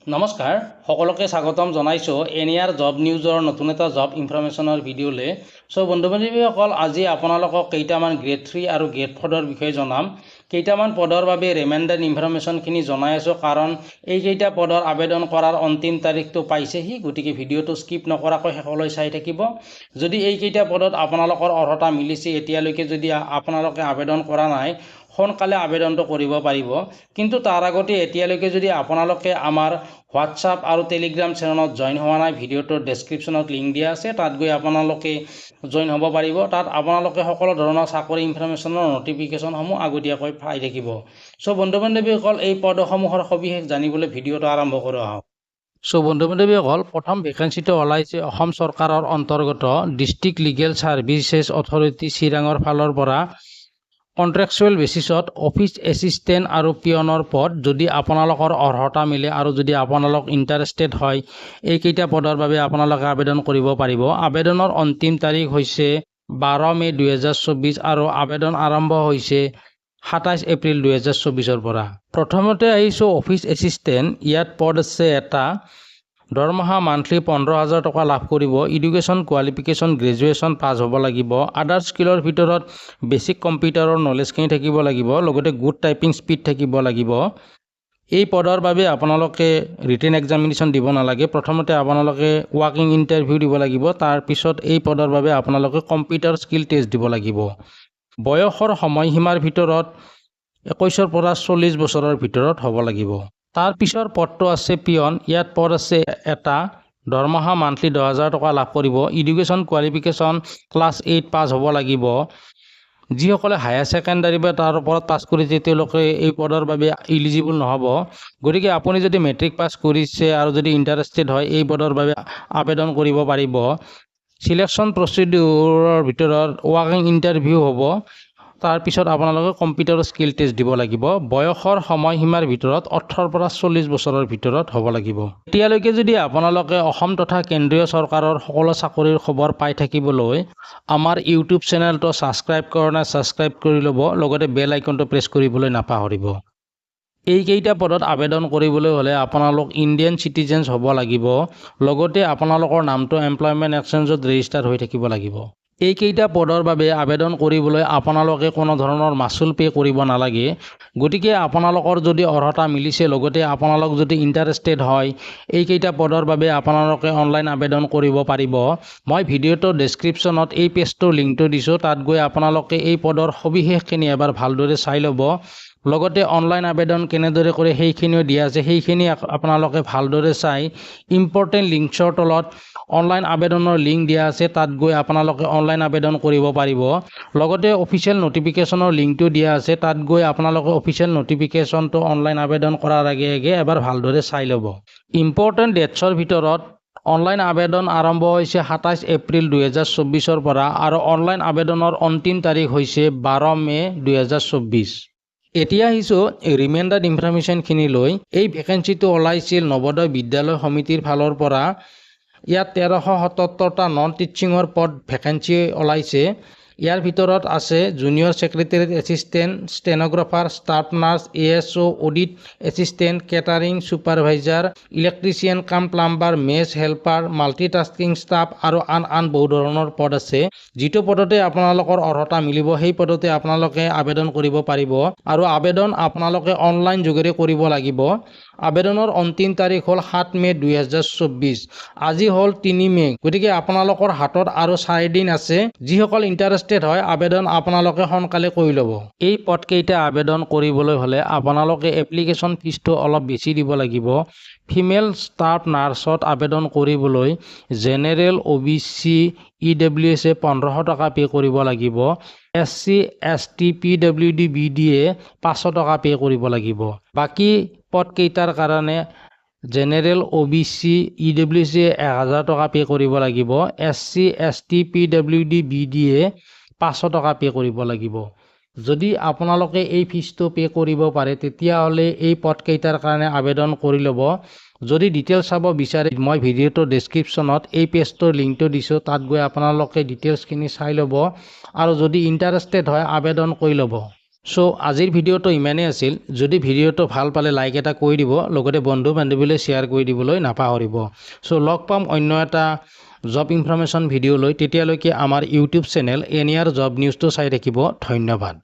নমস্কাৰ সকলোকে স্বাগতম জনাইছো এনিয়াৰ জব নিউজৰ নতুন এটা জব ইনফৰমেশ্যনৰ ভিডিঅ'লে সো বন্ধু বান্ধৱীসকল আজি আপোনালোকক কেইটামান গ্ৰেড 3 আৰু গ্ৰেড 4ৰ বিষয়ে জনাম কেইটামান পদৰ বাবে ৰিমাইণ্ডাৰ ইনফৰমেশ্যনখিনি জনাই আছো কাৰণ এই কেইটা পদৰ আবেদন কৰাৰ অন্তিম তাৰিখটো পাইছেহি গতিকে ভিডিঅ'টো স্কিপ নকৰাকৈ শেষলৈ চাই থাকিব যদি এই কেইটা পদত আপোনালোকৰ অৰ্হতা মিলিছে এতিয়ালৈকে যদি আপোনালোকে আবেদন কৰা নাই সোনকালে আবেদনটো কৰিব পাৰিব কিন্তু তাৰ আগতে এতিয়ালৈকে যদি আপোনালোকে আমাৰ হোৱাটছআপ আৰু টেলিগ্ৰাম চেনেলত জইন হোৱা নাই ভিডিঅ'টোৰ ডেছক্ৰিপশ্যনত লিংক দিয়া আছে তাত গৈ আপোনালোকে জইন হ'ব পাৰিব তাত আপোনালোকে সকলো ধৰণৰ চাকৰি ইনফৰমেশ্যনৰ নটিফিকেশ্যনসমূহ আগতীয়াকৈ পাই থাকিব সো বন্ধু বান্ধৱীসকল এই পদসমূহৰ সবিশেষ জানিবলৈ ভিডিঅ'টো আৰম্ভ কৰোঁ আহক সো বন্ধু বান্ধৱীসকল প্ৰথম ভেকেঞ্চিটো ওলাইছে অসম চৰকাৰৰ অন্তৰ্গত ডিষ্ট্ৰিক্ট লিগেল ছাৰ্ভিচেছ অথৰিটি চিৰাঙৰ ফালৰ পৰা কন্ট্ৰেকচুৱেল বেচিছত অফিচ এছিষ্টেণ্ট আৰু পিয়নৰ পদ যদি আপোনালোকৰ অৰ্হতা মিলে আৰু যদি আপোনালোক ইণ্টাৰেষ্টেড হয় এইকেইটা পদৰ বাবে আপোনালোকে আবেদন কৰিব পাৰিব আবেদনৰ অন্তিম তাৰিখ হৈছে 12 মে 2024 আৰু আবেদন আৰম্ভ হৈছে 27 এপ্ৰিল 2024 পৰা প্ৰথমতে আহিছো অফিচ এছিষ্টেণ্ট ইয়াত পদ আছে এটা দৰমহা মান্থলি 15,000 টকা লাভ কৰিব এডুকেশ্যন কোৱালিফিকেশ্যন গ্ৰেজুৱেশ্যন পাছ হ'ব লাগিব আদাৰ স্কিলৰ ভিতৰত বেছিক কম্পিউটাৰৰ নলেজখিনি থাকিব লাগিব লগতে গুড টাইপিং স্পীড থাকিব লাগিব এই পদৰ বাবে আপোনালোকে ৰিটেন এক্সামিনেশ্যন দিব নালাগে প্ৰথমতে আপোনালোকে ৱাকিং ইণ্টাৰভিউ দিব লাগিব তাৰ পিছত এই পদৰ বাবে আপোনালোকে কম্পিউটাৰ স্কিল টেষ্ট দিব লাগিব বয়সৰ সময়সীমাৰ ভিতৰত 21 পৰা 40 বছৰৰ ভিতৰত হ'ব লাগিব তাৰ পিছৰ পদটো আছে পিয়ন ইয়াত পদ আছে এটা দৰমহা মান্থলি 10,000 টকা লাভ কৰিব এডুকেশ্যন কোৱালিফিকেশ্যন ক্লাছ 8 পাছ হ'ব লাগিব যিসকলে হায়াৰ ছেকেণ্ডাৰী বা তাৰ ওপৰত পাছ কৰিছে তেওঁলোকে এই পদৰ বাবে ইলিজিবল নহ'ব গতিকে আপুনি যদি মেট্ৰিক পাছ কৰিছে আৰু যদি ইণ্টাৰেষ্টেড হয় এই পদৰ বাবে আবেদন কৰিব পাৰিব সিলেকশ্যন প্ৰচিডিউৰৰ ভিতৰত ৱাকিং ইণ্টাৰভিউ হ'ব তাৰ পিছত আপোনালোকে কম্পিউটাৰ স্কিল টেষ্ট দিব লাগিব বয়সৰ সময়সীমাৰ ভিতৰত 18 পৰা 40 বছৰৰ ভিতৰত হ'ব লাগিব এতিয়ালৈকে যদি আপোনালোকে অসম তথা কেন্দ্ৰীয় চৰকাৰৰ সকলো চাকৰিৰ খবৰ পাই থাকিবলৈ আমাৰ ইউটিউব চেনেলটো ছাবস্ক্ৰাইব কৰা নাই ছাবস্ক্ৰাইব কৰি ল'ব লগতে বেল আইকনটো প্ৰেছ কৰিবলৈ নাপাহৰিব এইকেইটা পদত আবেদন কৰিবলৈ হ'লে আপোনালোক ইণ্ডিয়ান চিটিজেন্স হ'ব লাগিব লগতে আপোনালোকৰ নামটো এমপ্লয়মেণ্ট এক্সচেঞ্জত ৰেজিষ্টাৰ হৈ থাকিব লাগিব এইকেইটা পদৰ বাবে আবেদন কৰিবলৈ আপোনালোকে কোনো ধৰণৰ মাচুল পে কৰিব নালাগে গতিকে আপোনালোকৰ যদি অৰ্হতা মিলিছে লগতে আপোনালোক যদি ইণ্টাৰেষ্টেড হয় এইকেইটা পদৰ বাবে আপোনালোকে অনলাইন আবেদন কৰিব পাৰিব মই ভিডিঅ'টোৰ ডেছক্ৰিপশ্যনত এই পেজটোৰ লিংকটো দিছোঁ তাত গৈ আপোনালোকে এই পদৰ সবিশেষখিনি এবাৰ ভালদৰে চাই ল'ব লগতে অনলাইন আবেদন কেনেদৰে কৰে সেইখিনিও দিয়া আছে সেইখিনি আপোনালোকে ভালদৰে চাই ইম্পৰ্টেণ্ট লিংকছৰ তলত অনলাইন আবেদনৰ লিংক দিয়া আছে তাত গৈ আপোনালোকে অনলাইন আবেদন কৰিব পাৰিব লগতে অফিচিয়েল নটিফিকেশ্যনৰ লিংকটো দিয়া আছে তাত গৈ আপোনালোকে অফিচিয়েল নটিফিকেশ্যনটো অনলাইন আবেদন কৰাৰ আগে আগে এবাৰ ভালদৰে চাই ল'ব ইম্পৰ্টেণ্ট ডেটছৰ ভিতৰত অনলাইন আবেদন আৰম্ভ হৈছে 27 এপ্ৰিল 2024 পৰা আৰু অনলাইন আবেদনৰ অন্তিম তাৰিখ হৈছে 12 মে 2024 এতিয়া আহিছোঁ ৰিমাইণ্ডাৰ ইনফৰমেশ্যনখিনি লৈ এই ভেকেঞ্চিটো ওলাইছিল নৱোদয় বিদ্যালয় সমিতিৰ ফালৰ পৰা ইয়াত 1377টা নন টিচিঙৰ পদ ভেকেঞ্চি ওলাইছে ইয়াৰ ভিতৰত আছে junior secretariat assistant stenographer staff nurse ASO audit assistant catering supervisor electrician কাম plumber mess helper multitasking staff আৰু আন বহু ধৰণৰ পদ আছে যিটো পদতে আপোনালোকৰ অৰ্হতা মিলিব সেই পদতে আপোনালোকে আবেদন কৰিব পাৰিব আৰু আবেদন আপোনালোকে অনলাইন যোগেৰে কৰিব লাগিব আবেদনৰ অন্তিম তাৰিখ হ'ল 7 মে 2024 আজি হ'ল 3 মে গতিকে আপোনালোকৰ হাতত আৰু 4 দিন আছে যিসকল ইণ্টাৰেষ্টেড হয় আবেদন আপোনালোকে সোনকালে কৰি ল'ব এই পদকেইটা আবেদন কৰিবলৈ হ'লে আপোনালোকে এপ্লিকেশ্যন ফিজটো অলপ বেছি দিব লাগিব ফিমেল ষ্টাফ নাৰ্ছত আবেদন কৰিবলৈ জেনেৰেল OBC EWS 1500 টকা পে' কৰিব লাগিব SC ST PWD BDA 500 টকা পে' কৰিব লাগিব বাকী পদকেইটাৰ কাৰণে জেনেৰেল OBC EWS 1000 টকা পে' কৰিব লাগিব SC ST PWD BDA 500 টকা পে' কৰিব লাগিব যদি আপোনালোকে এই ফিজটো পে' কৰিব পাৰে তেতিয়াহ'লে এই পদকেইটাৰ কাৰণে আবেদন কৰি ল'ব যদি ডিটেইলছ চাব বিচাৰে মই ভিডিঅ'টোৰ ডেছক্ৰিপশ্যনত এই পেজটোৰ লিংকটো দিছোঁ তাত গৈ আপোনালোকে ডিটেইলছখিনি চাই ল'ব আৰু যদি ইণ্টাৰেষ্টেড হয় আবেদন কৰি ল'ব সো আজিৰ ভিডিঅ'টো ইমানেই আছিল যদি ভিডিঅ'টো ভাল পালে লাইক এটা কৰি দিব লগতে বন্ধু বান্ধৱীলৈ শ্বেয়াৰ কৰি দিবলৈ নাপাহৰিব সো লগ পাম অন্য এটা জব ইনফৰমেশ্যন ভিডিঅ' লৈ তেতিয়ালৈকে আমাৰ ইউটিউব চেনেল এনিয়াৰ জব নিউজটো চাই থাকিব ধন্যবাদ